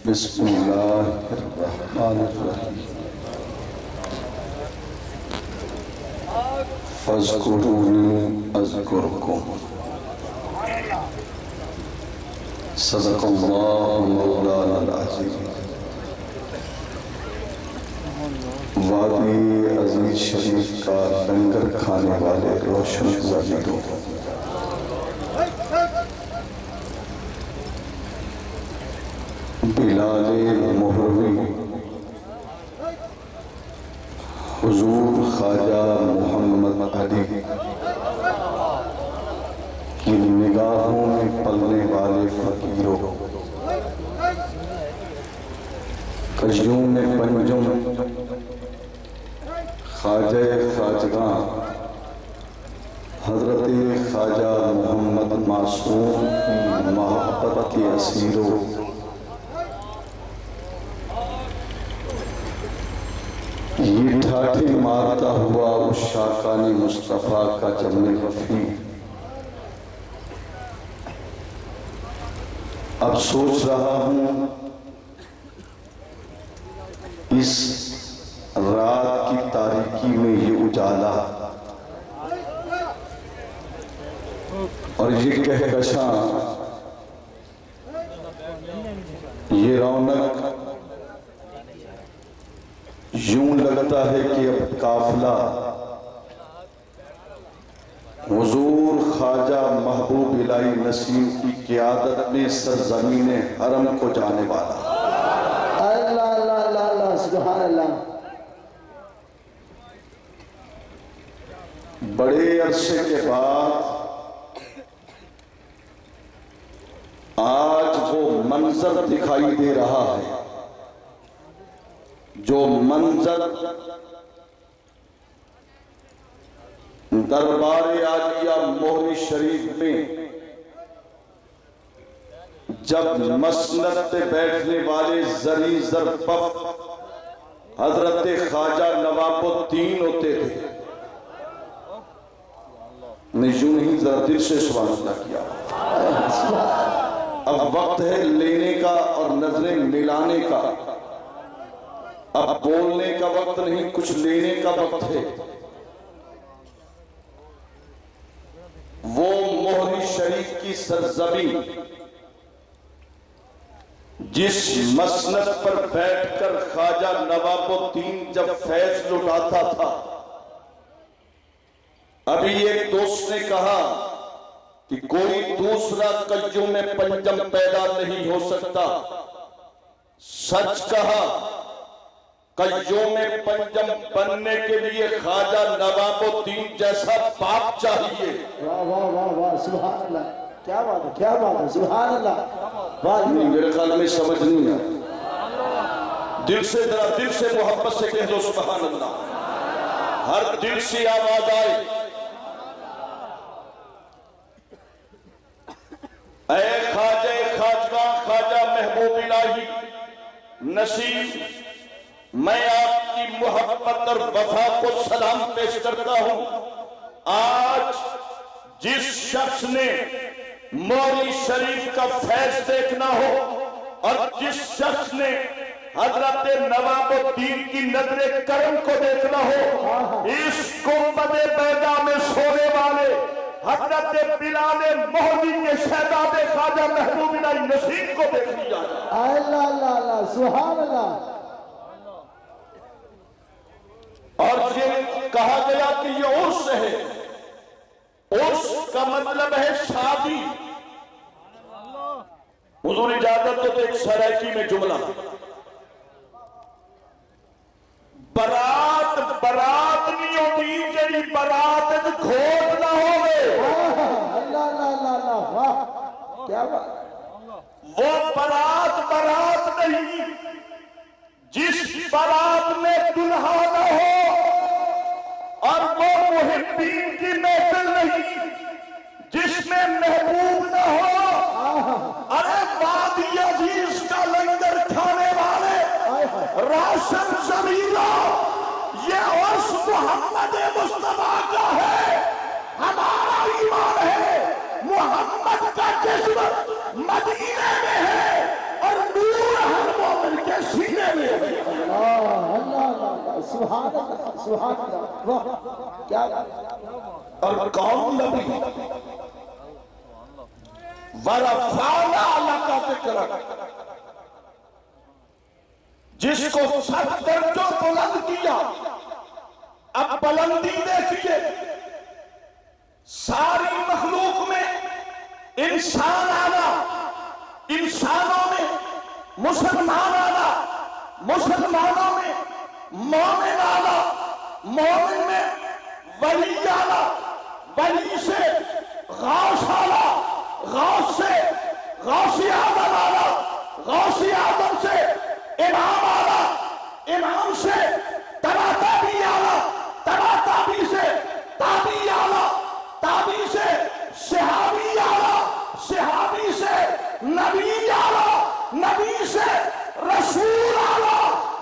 بسم اللہ الرحمن الرحیم فاذکرونی اذکرکم صدق اللہ مولانا العظیم۔ وادی عزیز شریف کا لنگر کھانے والے روشن زمینوں، بلال مہروی حضور خواجہ محمد علی کی نگاہوں میں پلنے والے فقیروں، کجیوں میں پنجم خواجہ خواجگاں حضرت خواجہ محمد معصوم کی محبت کے اسیروں، یہ ٹھاٹھے مارتا ہوا اس شاکانی مصطفیٰ کا جمع وفی، اب سوچ رہا ہوں اس رات کی تاریکی میں یہ اجالا اور یہ کہکشاں، یہ رونق، یوں لگتا ہے کہ اب قافلہ حضور خواجہ محبوب الہی نسیم کی قیادت میں سرزمین حرم کو جانے والا۔ اللہ اللہ اللہ اللہ سبحان اللہ۔ بڑے عرصے کے بعد آج وہ منظر دکھائی دے رہا ہے جو منظر دربار عالیہ مہری شریف میں جب مسند پہ بیٹھنے والے زری زرپف حضرت خواجہ نواب الدین ہوتے تھے، نے یوں نہیں ذرا دل سے سبحان اللہ کیا۔ اب وقت ہے لینے کا اور نظریں ملانے کا، اب بولنے کا وقت نہیں، کچھ لینے کا وقت ہے۔ وہ مہری شریف کی سرزمین جس مسند پر بیٹھ کر خواجہ نواب الدین جب فیض لٹاتا تھا، ابھی ایک دوست نے کہا کہ کوئی دوسرا قیوم پنجم پیدا نہیں ہو سکتا۔ سچ کہا، قیوم پنجم بننے کے لیے خواجہ نواب الدین جیسا باپ چاہیے۔ واہ واہ واہ واہ سبحان اللہ، کیا بات ہے، کیا بات ہے، سبحان اللہ۔ نہیں، میرے خیال میں سمجھ نہیں ہے۔ دل سے ذرا دل سے محبت سے کہہ دو سبحان اللہ، ہر دل سے آواز آئے۔ اے خواجہ خواجگاں خواجہ محبوب الہی نسیم، میں آپ کی محبت اور وفا کو سلام پیش کرتا ہوں۔ آج جس شخص نے مہری شریف کا فیض دیکھنا ہو اور جس شخص نے حضرت نواب الدین کی نظر کرم کو دیکھنا ہو، اس گنبد بیضا میں سونے والے حضرت بلال مہری کے شہزاد خواجہ محبوب الہی نسیم کو دیکھ لیا جائے۔ اللہ اللہ اللہ سبحان اللہ۔ اور یہ کہا گیا کہ یہ عرس ہے، عرس کا مطلب ہے شادی۔ حضور اجازت تو ایک سرائکی میں جملہ، برات برات نہیں ہوتی جیڑی برات گھوٹ نہ ہوئے۔ اللہ اللہ اللہ اللہ، واہ کیا بات۔ وہ برات برات نہیں جس برات میں دلہا نہ ہو، اور وہ محبین کی محفل نہیں جس میں محبوب نہ ہو۔ ارے وادی عزیز کا لنگر کھانے والے روشن زمینوں، یہ عرس محمد مصطفیٰ کا ہے، ہمارا ایمان ہے محمد کا جسم مدینے میں ہے اور نور ہر سبحان اللہ سبحان اللہ واہ کیا بات اور کون نبی ورفعنا لک ذکرک جس کو 7 درجوں بلند کیا. اب بلندی دیکھیے ساری مخلوق میں انسان آنا انسانوں میں مسلمان آنا مسلمانوں میں مومن آنا مومن میں ولی آنا ولی سے غوث آنا غوث سے غوث اعظم آنا غوث اعظم سے امام آنا امام سے تبا تابی آنا تبا تابی سے تابی آنا تابی سے صحابی آنا صحابی سے نبی آنا نبی سے رسول آنا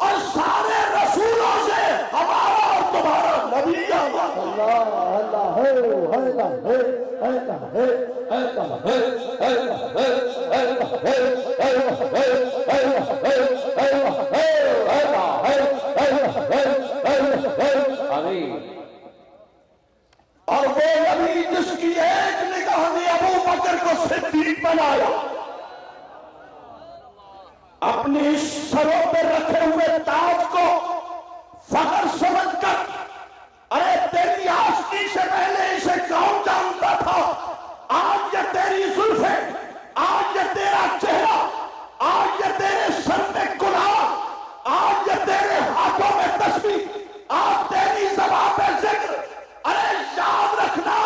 اور سارے رسولوں سے ہمارا اور تمہارا نبی آنا. اللہ اللہ ہے اللہ ہے اللہ ہے اللہ ہے اللہ ہے اللہ ہے اللہ ہے اللہ ہے اللہ ہے اللہ ہے. آمین. اور وہ نبی جس کی ایک نگاہ نے ابو بکر کو صدیق بنایا اپنی سروں پہ رکھے ہوئے تاج کو فخر سمجھ کر ارے تیری آستی سے پہلے اسے کون جانتا تھا آج یہ تیری زلفیں آج یہ تیرا چہرہ آج یہ تیرے سر میں گناہ آج یہ تیرے ہاتھوں میں تسبیح آج تیری زبان پہ ذکر ارے یاد رکھنا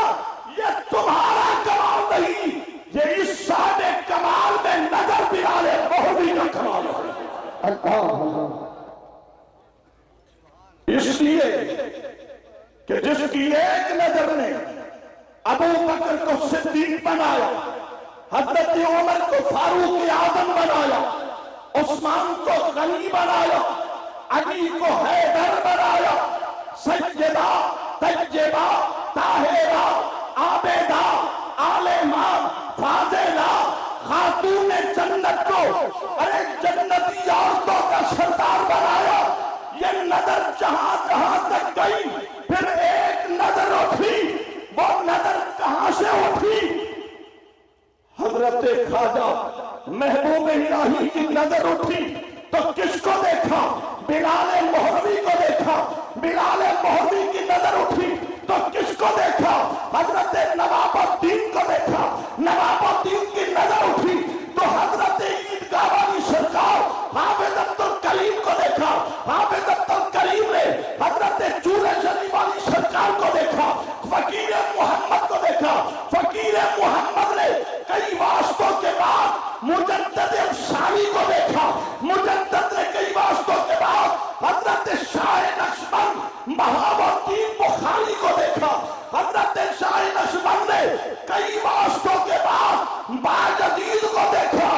یہ تمہارا کمال نہیں یہ اس صاحب کمال میں نظر بلال مہدی کا کمال ہے. اس لیے کہ جس کی ایک نظر نے ابو بکر کو صدیق بنایا حضرت عمر کو فاروق اعظم بنایا عثمان کو غنی بنایا علی کو حیدر بنایا سیدہ طیبہ طاہرہ عابدہ عالمہ فاضلہ خاتون جنت کو ارے جنتی عورتوں کا سردار بنایا. یہ نظر جہاں جہاں تک گئی پھر ایک نظر اٹھی وہ نظر کہاں سے اٹھی حضرت خواجہ محبوب الہی کی نظر اٹھی تو کس کو دیکھا بلال مہدی کو دیکھا بلال مہدی کی نظر اٹھی تو کس کو دیکھا حضرت نواب الدین کو دیکھا نواب الدین کی نظر اٹھی تو حضرت عیدگاہ والی سرکار حافظ عبد الکریم کو دیکھا حافظ عبد الکریم نے حضرت چورے شریف والی سرکار کو دیکھا فقیر محمد کو دیکھا فقیر محمد نے کئی واسطوں کے بعد مجدد افسانی کو دیکھا مجدد نے کئی واسطوں کے بعد حضرت شاہ نقشبند بہاء الدین بخاری کو دیکھا حضرت شاہ نقشبند نے کئی واسطوں کے بعد باجدید کو دیکھا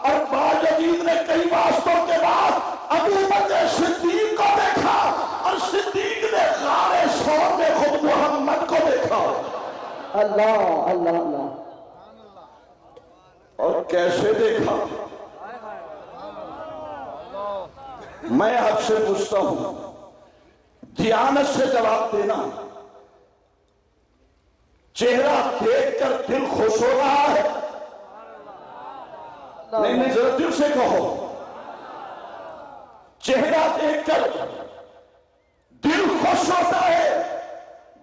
اور باجدید نے کئی واسطوں کے بعد ابو بکر صدیق کو دیکھا اور صدیق نے غار ثور میں خود محمد کو دیکھا. اللہ اللہ اللہ اور کیسے دیکھا میں آپ سے پوچھتا ہوں دیانت سے جواب دینا چہرہ دیکھ کر دل خوش ہو رہا ہے نہیں ذرا دل سے کہو چہرہ دیکھ کر دل خوش ہوتا ہے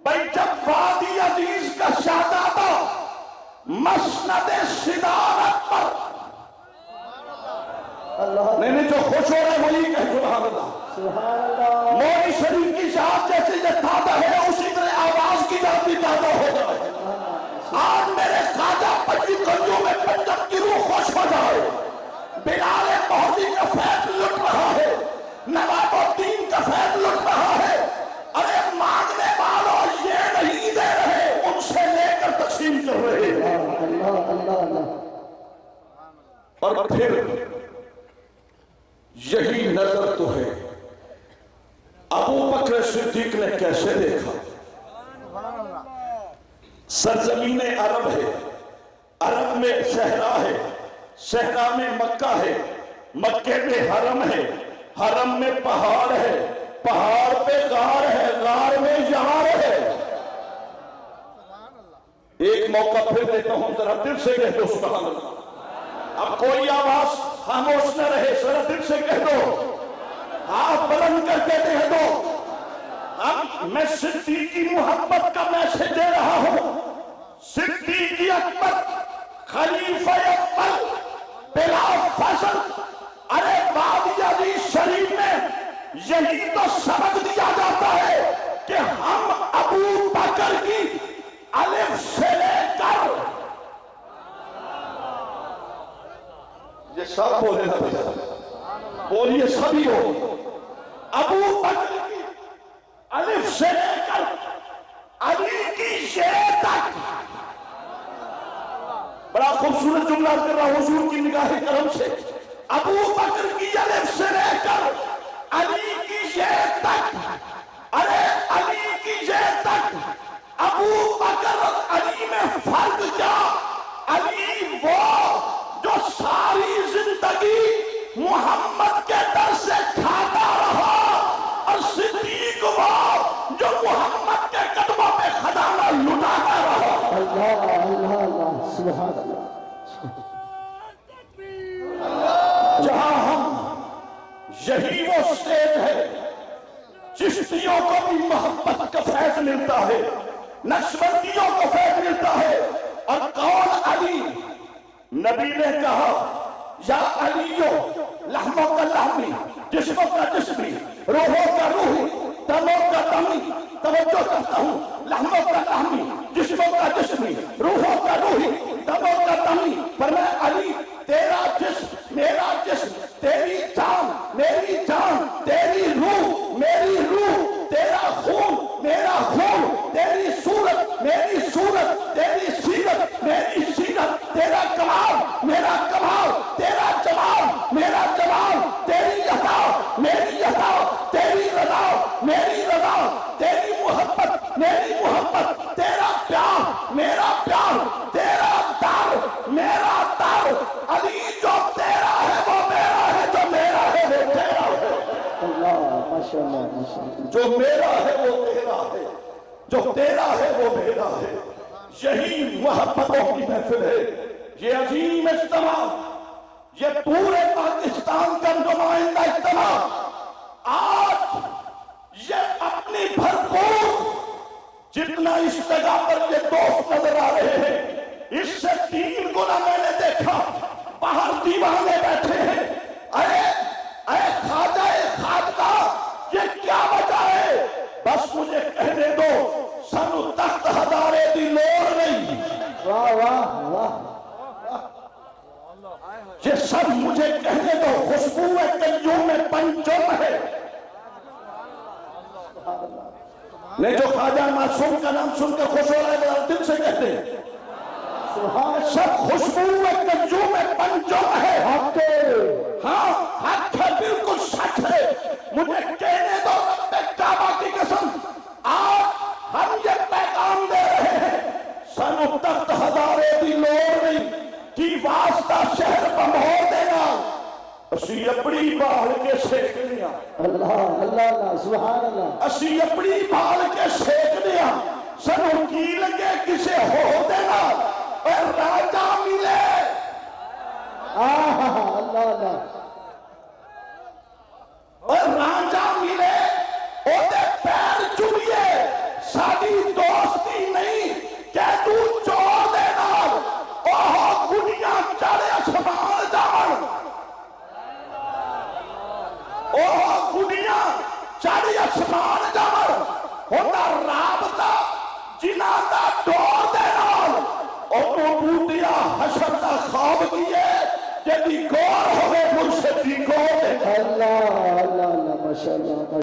بھائی جب وادی عزیز کا شہزادہ مسند صدارت پر نہیں جو خوش ہو رہا ہے وہی کہ سبحان اللہ سبحان اللہ موری شریف کی ذات جیسے یہ دادا ہے اسی طرح آواز کی ذات بھی دادا ہو جائے آج میرے خواجہ پچی گنجوں میں پنجاب کی روح خوش ہو جائے بلال مہدی کا فیض لٹ رہا ہے نواب الدین کا فیض لٹ رہا ہے ارے مانگنے والوں یہ نہیں دے رہے ان سے لے کر تقسیم کر رہے ہیں اللہ اللہ اللہ اور پھر یہی نظر تو ہے ابو بکر صدیق نے کیسے دیکھا سرزمین عرب ہے عرب میں صحرا ہے صحرا میں مکہ ہے مکے میں حرم ہے حرم میں پہاڑ ہے پہاڑ پہ غار ہے، غار میں یار ہے۔ ایک موقع پھر دیتا ہوں، ذرا دل سے کہہ دو سبحان اللہ۔ اب کوئی آواز خاموش نہ رہے، ذرا دل سے کہہ دو، ہاتھ بلند کر کے کہہ دو۔ اب میں صدیق کی محبت کا میسج دے رہا ہوں۔ صدیق اکبر، خلیفہ اول، بلا فصل، ارے وادی عزیز شریف میں یہی تو سبق دیا جاتا ہے کہ ہم ابو بکر کی الف سے لے کر، یہ سب بولے نا بھیا، بولیے سبھی لوگ، ابو بکر کی الف سے لے کر علی کی یہ تک۔ بڑا خوبصورت جملہ کر رہا ہوں حضور کی نگاہ کرم سے، ابو بکر کی الف سے لے کر علی کی یہ تک، ارے علی کی یہ تک، ابو بکر اور علی میں فرق کیا؟ علی وہ جو ساری زندگی محمد کے در سے کھاتا رہا، اور صدیق وہ جو محمد کے قدموں پہ خزانہ لٹاتا رہا۔ اللہ اللہ اللہ سبحان اللہ۔ جہاں ہم، یہی وہ سٹیج ہے، چشتیوں کو بھی محبت کا فیض ملتا ہے، نقشبندیوں کو فیض ملتا ہے۔ اور کون علی؟ نبی نے کہا یا علیو لحموں کا لحمی، جسموں کا جسمی، روحوں کا روحی، دموں کا دمی۔ توجہ کرتا ہوں، لحموں کا لحمی، جسموں کا جسمی، روحوں کا روحی، دموں کا دمی۔ پر میں علی، تیرا جسم میرا جسم، تیری جان میری جان، تیری روح میری روح، تیرا خون میرا خون، تیری صورت میری صورت، تیری سیرت میری سیرت، تیرا کمال میرا کمال، تیرا جمال میرا جمال، تیری عطا میری عطا، تیری رضا میری رضا، تیری محبت میری محبت، تیرا پیار میرا پیار، تیرا در میرا در۔ علی جو تیرا ہے وہ میرا ہے، جو میرا ہے وہ تیرا ہے۔ اللہ ماشاءاللہ ماشاءاللہ۔ جو میرا ہے وہ تیرا ہے، جو تیرا ہے وہ میرا ہے۔ یہی محبتوں کی محفل ہے، یہ عظیم اجتماع، یہ پورے پاکستان کا نمائندہ اجتماع آج یہ اپنی بھرپور، جتنا اس جگہ پر یہ دوست نظر آ رہے ہیں، اس سے 3 گنا میں نے دیکھا باہر دیوانے بیٹھے ہیں۔ اے خواجہ خواجہ، یہ کیا وجہ ہے؟ بس مجھے کہنے دو، سنو تخت ہزارے دی لوڑ نہیں۔ واہ واہ واہ۔ یہ سب مجھے کہنے دو، خوشبو قیوم پنجم ہے۔ نہیں جو خواجہ معصوم کا نام سن کے خوش ہو رہا ہے، میرا دل سے کہتے ہیں سب خوشبو قیوم پنجم ہے۔ ہاں حق ہے، بالکل سچ ہے۔ مجھے کہنے دو رب کعبہ کی قسم، آج ہم یہ پیغام دے رہے ہیں، سنو تخت ہزارے دی لوڑ نہیں کی واسطہ شہر بمہور دینا، اسی اپنی بال کے سیکھنیا۔ اللہ اللہ اللہ سبحان اللہ۔ اسی اپنی بال کے سیکھنیا، سنو کی لگے کسے ہو دینا، اور راجہ ملے۔ اللہ اللہ۔ اور راجہ ملے، اوتے پیر چومیے، ساری دوستی نہیں کہ تو چور دینا، اوہ گنیا چڑے اسمان جان، اوہ گنیا چڑے اسمان جان، ہوتا رابطہ جنہ دا ڈور دینا، اور تو بوٹیا حشر دا خواب کیے، جدی گور ہوئے مرشد دی گور دینا۔ اللہ اللہ اللہ ماشاءاللہ۔